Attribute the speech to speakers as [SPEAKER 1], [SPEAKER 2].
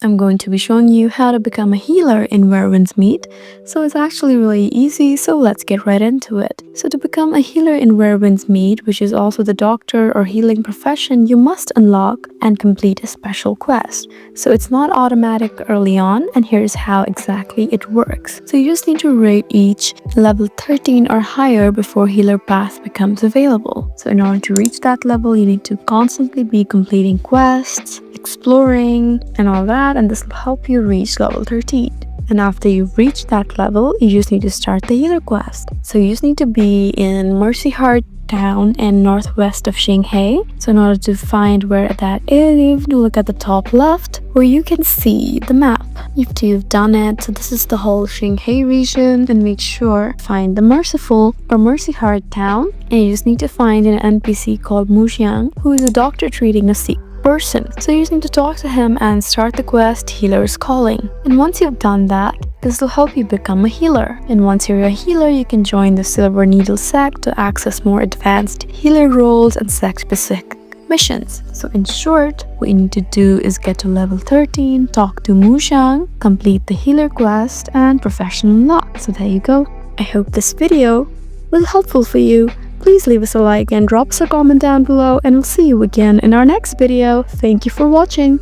[SPEAKER 1] I'm going to be showing you how to become a healer in Where Winds Meet. So it's actually really easy, so let's get right into it. So to become a healer in Where Winds Meet, which is also the doctor or healing profession, you must unlock and complete a special quest. So it's not automatic early on, and here's how exactly it works. So you just need to rate each level 13 or higher before healer path becomes available. So in order to reach that level, you need to constantly be completing quests, exploring and all that, and this will help you reach level 13. And after you've reached that level, you just need to start the healer quest. So you just need to be in Mercy Heart Town and northwest of Xinghe. So in order to find where that is, you have to look at the top left where you can see the map. After you've done it, so this is the whole Xinghe region, and make sure find the Merciful or Mercy Heart Town, and you just need to find an NPC called Mu Xiang, who is a doctor treating a sick person. So you just need to talk to him and start the quest Healer's Calling. And once you've done that, this will help you become a healer. And once you're a healer, you can join the Silver Needle sect to access more advanced healer roles and sect-specific missions. So in short, what you need to do is get to level 13, talk to Mu Xiang, complete the healer quest, and profession unlocked. So there you go. I hope this video was helpful for you. Please leave us a like and drop us a comment down below, and we'll see you again in our next video. Thank you for watching.